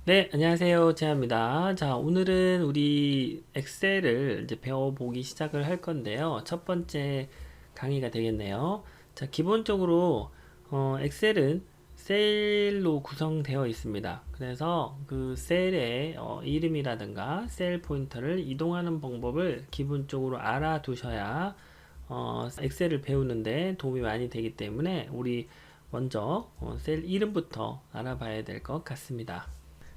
네, 안녕하세요. 재합니다. 자, 오늘은 우리 엑셀을 이제 배워보기 시작을 할 건데요. 첫 번째 강의가 되겠네요. 자, 기본적으로, 엑셀은 셀로 구성되어 있습니다. 그래서 그 셀의 이름이라든가 셀 포인터를 이동하는 방법을 기본적으로 알아두셔야, 엑셀을 배우는데 도움이 많이 되기 때문에 우리 먼저 셀 이름부터 알아봐야 될 것 같습니다.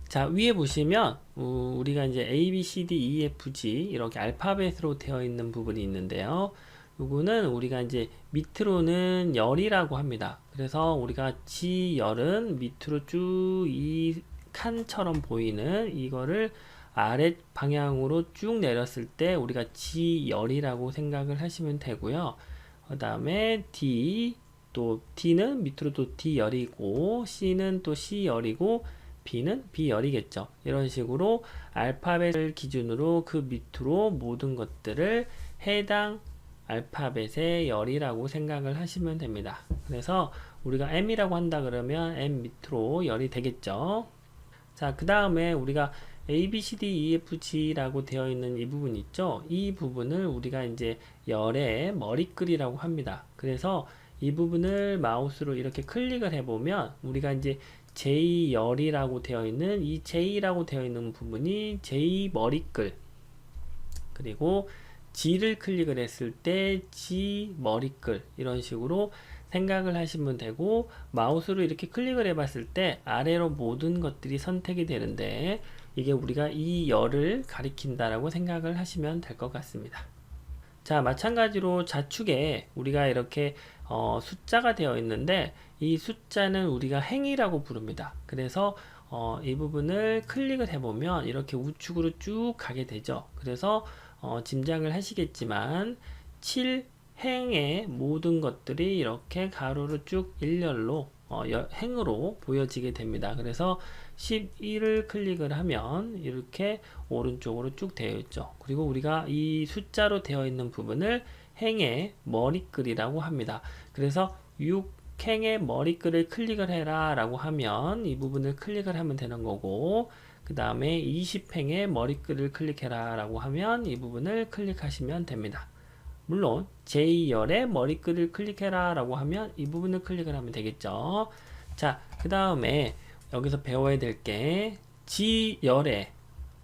자, 위에 보시면 우리가 이제 A, B, C, D, E, F, G 이렇게 알파벳으로 되어 있는 부분이 있는데요. 요거는 우리가 이제 밑으로는 열이라고 합니다. 그래서 우리가 G열은 밑으로 쭉 이 칸처럼 보이는 이거를 아래 방향으로 쭉 내렸을 때 우리가 G열이라고 생각을 하시면 되고요. 그 다음에 D, 또 D는 밑으로 또 D열이고 C는 또 C열이고 B는 B열이겠죠. 이런 식으로 알파벳을 기준으로 그 밑으로 모든 것들을 해당 알파벳의 열이라고 생각을 하시면 됩니다. 그래서 우리가 M이라고 한다 그러면 M 밑으로 열이 되겠죠. 자, 그 다음에 우리가 A, B, C, D, E, F, G라고 되어 있는 이 부분 있죠? 이 부분을 우리가 이제 열의 머리글이라고 합니다. 그래서 이 부분을 마우스로 이렇게 클릭을 해보면 우리가 이제 J열이라고 되어 있는 이 J라고 되어 있는 부분이 J 머리글, 그리고 G를 클릭을 했을 때 G 머리글, 이런 식으로 생각을 하시면 되고, 마우스로 이렇게 클릭을 해 봤을 때 아래로 모든 것들이 선택이 되는데 이게 우리가 이 열을 가리킨다라고 생각을 하시면 될 것 같습니다. 자, 마찬가지로 좌측에 우리가 이렇게 숫자가 되어 있는데 이 숫자는 우리가 행이라고 부릅니다. 그래서 이 부분을 클릭을 해보면 이렇게 우측으로 쭉 가게 되죠. 그래서 짐작을 하시겠지만 7행의 모든 것들이 이렇게 가로로 쭉 일렬로 행으로 보여지게 됩니다. 그래서 11을 클릭을 하면 이렇게 오른쪽으로 쭉 되어 있죠. 그리고 우리가 이 숫자로 되어 있는 부분을 행의 머리글이라고 합니다. 그래서 6행의 머리글을 클릭을 해라 라고 하면 이 부분을 클릭을 하면 되는 거고, 그 다음에 20행의 머리글을 클릭해라 라고 하면 이 부분을 클릭하시면 됩니다. 물론 J열의 머리글을 클릭해라 라고 하면 이 부분을 클릭을 하면 되겠죠. 자, 그 다음에 여기서 배워야 될 게 G열의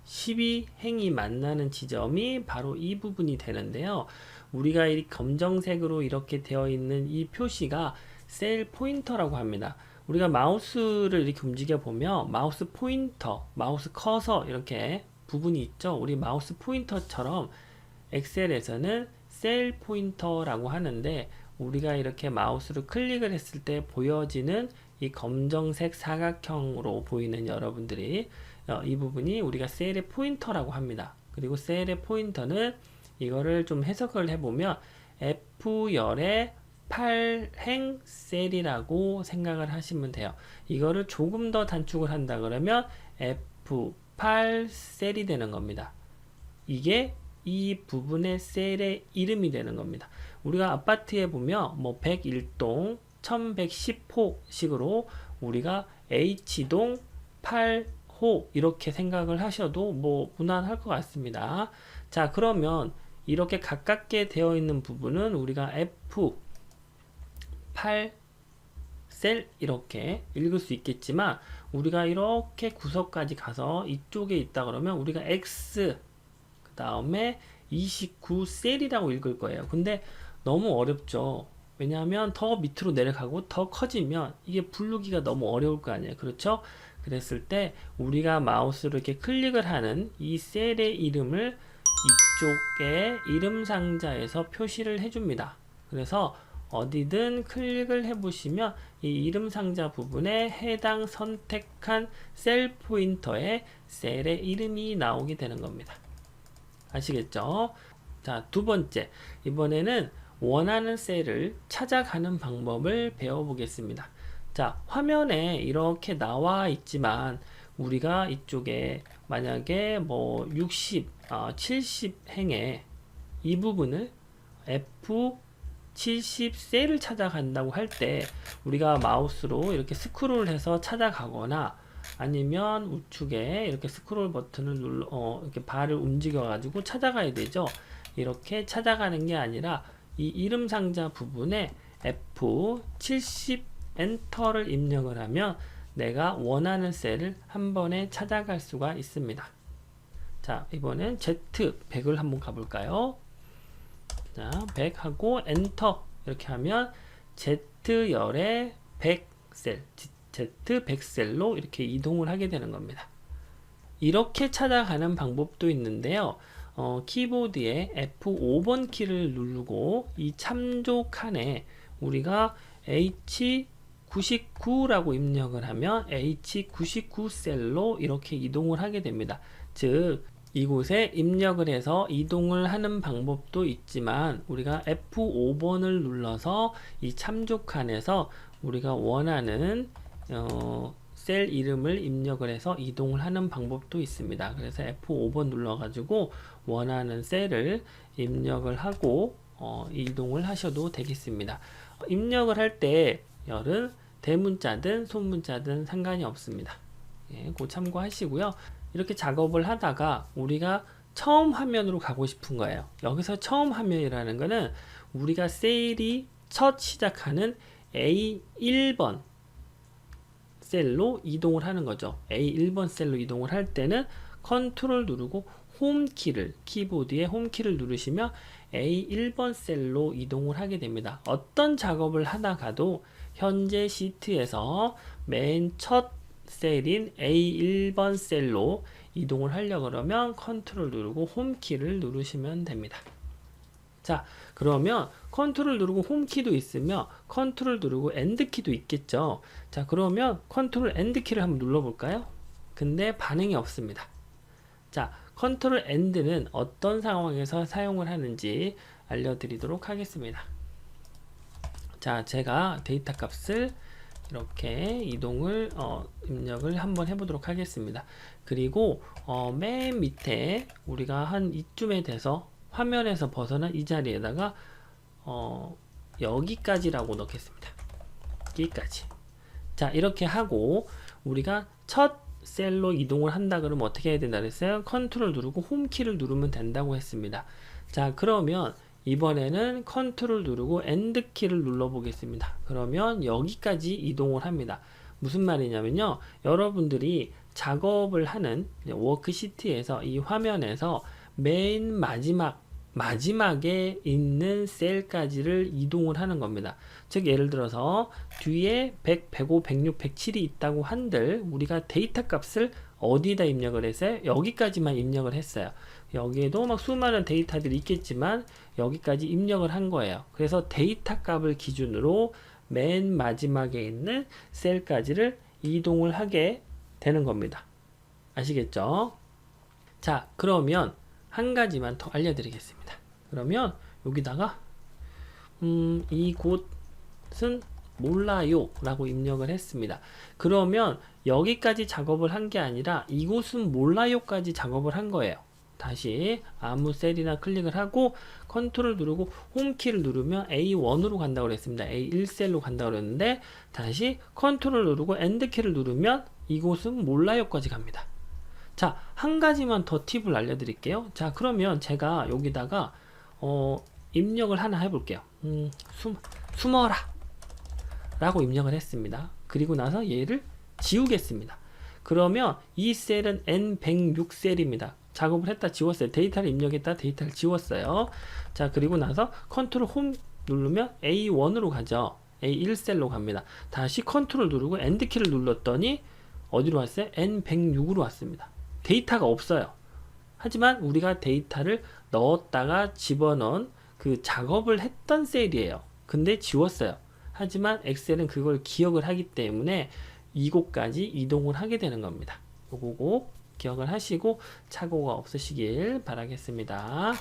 12행이 만나는 지점이 바로 이 부분이 되는데요. 우리가 이 검정색으로 이렇게 되어 있는 이 표시가 셀 포인터라고 합니다. 우리가 마우스를 이렇게 움직여 보면 마우스 포인터, 마우스 커서 이렇게 부분이 있죠. 우리 마우스 포인터처럼 엑셀에서는 셀 포인터라고 하는데, 우리가 이렇게 마우스로 클릭을 했을 때 보여지는 이 검정색 사각형으로 보이는 여러분들이 이 부분이 우리가 셀의 포인터라고 합니다. 그리고 셀의 포인터는 이거를 좀 해석을 해보면 F열의 8행 셀이라고 생각을 하시면 돼요. 이거를 조금 더 단축을 한다 그러면 F8 셀이 되는 겁니다. 이게 이 부분의 셀의 이름이 되는 겁니다. 우리가 아파트에 보면 뭐 101동 1110호 식으로 우리가 H동 8호 이렇게 생각을 하셔도 뭐 무난할 것 같습니다. 자, 그러면 이렇게 가깝게 되어 있는 부분은 우리가 F8 셀 이렇게 읽을 수 있겠지만, 우리가 이렇게 구석까지 가서 이쪽에 있다 그러면 우리가 X 그 다음에 29셀이라고 읽을 거예요. 근데 너무 어렵죠. 왜냐하면 더 밑으로 내려가고 더 커지면 이게 부르기가 너무 어려울 거 아니에요. 그렇죠? 그랬을 때 우리가 마우스로 이렇게 클릭을 하는 이 셀의 이름을 이쪽에 이름 상자에서 표시를 해줍니다. 그래서 어디든 클릭을 해보시면 이 이름 상자 부분에 해당 선택한 셀 포인터에 셀의 이름이 나오게 되는 겁니다. 아시겠죠? 자, 두 번째. 이번에는 원하는 셀을 찾아가는 방법을 배워보겠습니다. 자, 화면에 이렇게 나와 있지만 우리가 이쪽에 만약에 뭐 60, 70행에 이 부분을 F70 셀을 찾아간다고 할 때 우리가 마우스로 이렇게 스크롤해서 찾아가거나 아니면 우측에 이렇게 스크롤 버튼을 이렇게 발을 움직여 가지고 찾아가야 되죠. 이렇게 찾아가는 게 아니라 이 이름 상자 부분에 F70 엔터를 입력을 하면 내가 원하는 셀을 한 번에 찾아갈 수가 있습니다. 자, 이번엔 Z100을 한번 가볼까요? 자, 100 하고 엔터 이렇게 하면 Z열의 100셀, Z100셀로 이렇게 이동을 하게 되는 겁니다. 이렇게 찾아가는 방법도 있는데요. 키보드에 F5번 키를 누르고 이 참조 칸에 우리가 H99라고 입력을 하면 H99 셀로 이렇게 이동을 하게 됩니다. 즉 이곳에 입력을 해서 이동을 하는 방법도 있지만 우리가 F5번을 눌러서 이 참조 칸에서 우리가 원하는 셀 이름을 입력을 해서 이동을 하는 방법도 있습니다. 그래서 F5번 눌러가지고 원하는 셀을 입력을 하고 이동을 하셔도 되겠습니다. 입력을 할 때 열은 대문자든 소문자든 상관이 없습니다. 예, 그 참고하시고요. 이렇게 작업을 하다가 우리가 처음 화면으로 가고 싶은 거예요. 여기서 처음 화면이라는 거는 우리가 셀이 첫 시작하는 A1번 셀로 이동을 하는 거죠. A1번 셀로 이동을 할 때는 컨트롤 누르고 홈키를 키보드의 홈키를 누르시면 A1번 셀로 이동을 하게 됩니다. 어떤 작업을 하다가도 현재 시트에서 맨 첫 셀인 A1번 셀로 이동을 하려고 그러면 컨트롤 누르고 홈키를 누르시면 됩니다. 자, 그러면 컨트롤 누르고 홈키도 있으며 컨트롤 누르고 엔드키도 있겠죠. 자, 그러면 컨트롤 엔드키를 한번 눌러볼까요? 근데 반응이 없습니다. 자, 컨트롤 엔드는 어떤 상황에서 사용을 하는지 알려드리도록 하겠습니다. 자, 제가 데이터 값을 이렇게 이동을 입력을 한번 해보도록 하겠습니다. 그리고 맨 밑에 우리가 한 이쯤에 돼서 화면에서 벗어난 이 자리에다가 여기까지라고 넣겠습니다. 여기까지. 자, 이렇게 하고 우리가 첫 셀로 이동을 한다 그러면 어떻게 해야 된다 그랬어요? 컨트롤 누르고 홈키를 누르면 된다고 했습니다. 자, 그러면 이번에는 컨트롤 누르고 엔드 키를 눌러 보겠습니다. 그러면 여기까지 이동을 합니다. 무슨 말이냐면요, 여러분들이 작업을 하는 워크시트에서 이 화면에서 맨 마지막에 있는 셀까지를 이동을 하는 겁니다. 즉 예를 들어서 뒤에 100, 105, 106, 107이 있다고 한들 우리가 데이터 값을 어디다 입력을 했어요? 여기까지만 입력을 했어요. 여기에도 막 수많은 데이터들이 있겠지만 여기까지 입력을 한 거예요. 그래서 데이터 값을 기준으로 맨 마지막에 있는 셀까지를 이동을 하게 되는 겁니다. 아시겠죠? 자, 그러면 한 가지만 더 알려드리겠습니다. 그러면 여기다가 이곳은 몰라요 라고 입력을 했습니다. 그러면 여기까지 작업을 한 게 아니라 이곳은 몰라요 까지 작업을 한 거예요. 다시 아무 셀이나 클릭을 하고 컨트롤 누르고 홈키를 누르면 A1으로 간다고 그랬습니다. A1셀로 간다고 그랬는데 다시 컨트롤 누르고 엔드키를 누르면 이곳은 몰라요 까지 갑니다. 자, 한 가지만 더 팁을 알려드릴게요. 자, 그러면 제가 여기다가 입력을 하나 해볼게요. 숨어라 라고 입력을 했습니다. 그리고 나서 얘를 지우겠습니다. 그러면 이 셀은 N106셀입니다. 작업을 했다 지웠어요. 데이터를 입력했다 데이터를 지웠어요. 자, 그리고 나서 컨트롤 홈 누르면 A1으로 가죠. A1셀로 갑니다. 다시 컨트롤 누르고 엔드키를 눌렀더니 어디로 왔어요? N106으로 왔습니다. 데이터가 없어요. 하지만 우리가 데이터를 넣었다가 집어넣은 그 작업을 했던 셀이에요. 근데 지웠어요. 하지만 엑셀은 그걸 기억을 하기 때문에 이곳까지 이동을 하게 되는 겁니다. 요거 꼭 기억을 하시고 착오가 없으시길 바라겠습니다.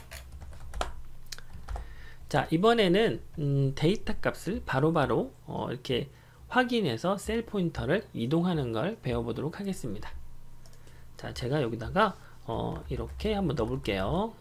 자, 이번에는 데이터 값을 바로바로 이렇게 확인해서 셀 포인터를 이동하는 걸 배워보도록 하겠습니다. 자, 제가 여기다가 이렇게 한번 넣어볼게요.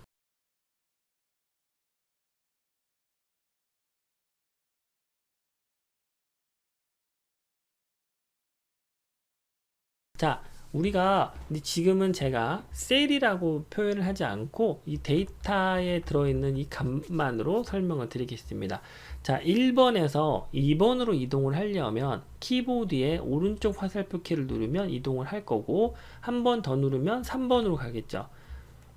자, 우리가 근데 지금은 제가 셀이라고 표현을 하지 않고 이 데이터에 들어있는 이 값만으로 설명을 드리겠습니다. 자, 1번에서 2번으로 이동을 하려면 키보드의 오른쪽 화살표 키를 누르면 이동을 할 거고, 한 번 더 누르면 3번으로 가겠죠.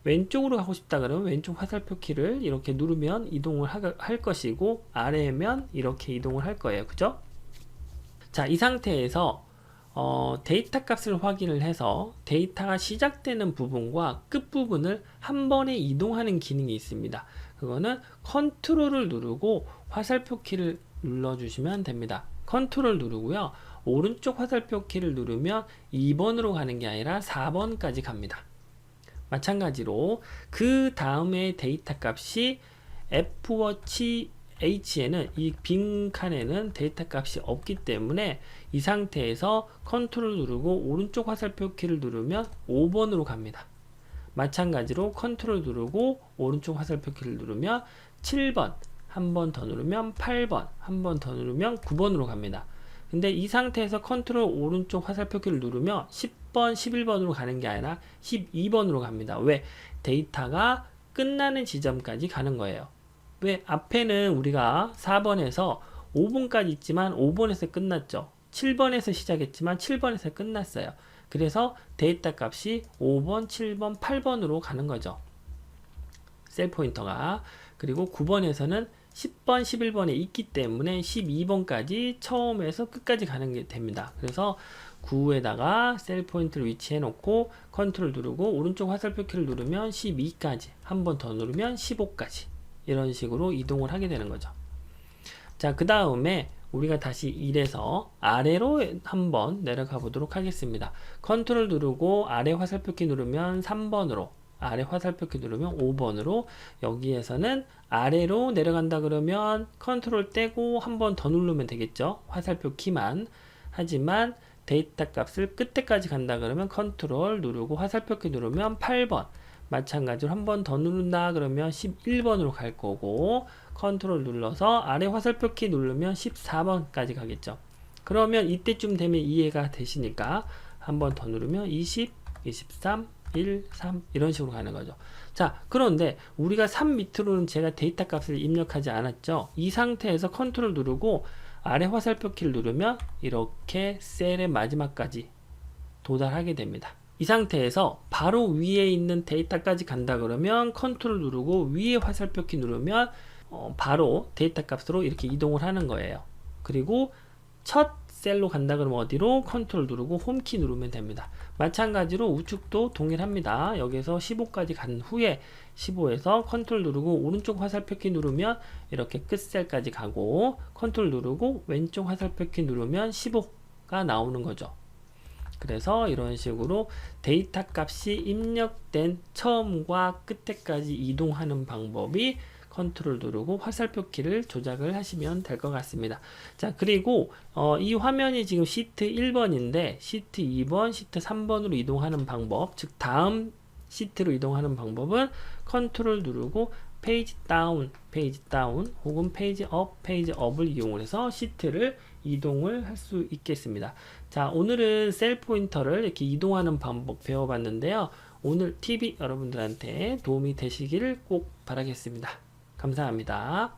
왼쪽으로 가고 싶다 그러면 왼쪽 화살표 키를 이렇게 누르면 이동을 할 것이고, 아래면 이렇게 이동을 할 거예요. 그죠? 자, 이 상태에서 데이터 값을 확인을 해서 데이터가 시작되는 부분과 끝 부분을 한 번에 이동하는 기능이 있습니다. 그거는 컨트롤을 누르고 화살표 키를 눌러주시면 됩니다. 컨트롤 누르고요. 오른쪽 화살표 키를 누르면 2번으로 가는 게 아니라 4번까지 갑니다. 마찬가지로 그 다음에 데이터 값이 F워치 H에는 이 빈 칸에는 데이터 값이 없기 때문에 이 상태에서 컨트롤 누르고 오른쪽 화살표 키를 누르면 5번으로 갑니다. 마찬가지로 컨트롤 누르고 오른쪽 화살표 키를 누르면 7번, 한 번 더 누르면 8번, 한 번 더 누르면 9번으로 갑니다. 근데 이 상태에서 컨트롤 오른쪽 화살표 키를 누르면 10번, 11번으로 가는 게 아니라 12번으로 갑니다. 왜? 데이터가 끝나는 지점까지 가는 거예요. 왜? 앞에는 우리가 4번에서 5번까지 있지만 5번에서 끝났죠. 7번에서 시작했지만 7번에서 끝났어요. 그래서 데이터 값이 5번, 7번, 8번으로 가는 거죠. 셀 포인터가. 그리고 9번에서는 10번, 11번에 있기 때문에 12번까지 처음에서 끝까지 가는 게 됩니다. 그래서 9에다가 셀 포인트를 위치해 놓고 컨트롤 누르고 오른쪽 화살표 키를 누르면 12까지, 한 번 더 누르면 15까지 이런 식으로 이동을 하게 되는 거죠. 자, 그 다음에 우리가 다시 1에서 아래로 한번 내려가 보도록 하겠습니다. 컨트롤 누르고 아래 화살표 키 누르면 3번으로, 아래 화살표 키 누르면 5번으로, 여기에서는 아래로 내려간다 그러면 컨트롤 떼고 한 번 더 누르면 되겠죠. 화살표 키만. 하지만 데이터 값을 끝에까지 간다 그러면 컨트롤 누르고 화살표 키 누르면 8번. 마찬가지로 한 번 더 누른다 그러면 11번으로 갈 거고, 컨트롤 눌러서 아래 화살표 키 누르면 14번까지 가겠죠. 그러면 이때쯤 되면 이해가 되시니까 한 번 더 누르면 20, 23, 1, 3 이런 식으로 가는 거죠. 자, 그런데 우리가 3 밑으로는 제가 데이터 값을 입력하지 않았죠. 이 상태에서 컨트롤 누르고 아래 화살표 키를 누르면 이렇게 셀의 마지막까지 도달하게 됩니다. 이 상태에서 바로 위에 있는 데이터까지 간다 그러면 컨트롤 누르고 위에 화살표 키 누르면 바로 데이터 값으로 이렇게 이동을 하는 거예요. 그리고 첫 셀로 간다 그러면 어디로? 컨트롤 누르고 홈키 누르면 됩니다. 마찬가지로 우측도 동일합니다. 여기서 15까지 간 후에 15에서 컨트롤 누르고 오른쪽 화살표 키 누르면 이렇게 끝 셀까지 가고, 컨트롤 누르고 왼쪽 화살표 키 누르면 15가 나오는 거죠. 그래서 이런 식으로 데이터 값이 입력된 처음과 끝에까지 이동하는 방법이 컨트롤 누르고 화살표 키를 조작을 하시면 될 것 같습니다. 자, 그리고 이 화면이 지금 시트 1번인데 시트 2번, 시트 3번으로 이동하는 방법, 즉 다음 시트로 이동하는 방법은 컨트롤 누르고 페이지 다운 혹은 페이지 업을 이용을 해서 시트를 이동을 할 수 있겠습니다. 자, 오늘은 셀 포인터를 이렇게 이동하는 방법 배워봤는데요. 오늘 팁이 여러분들한테 도움이 되시기를 꼭 바라겠습니다. 감사합니다.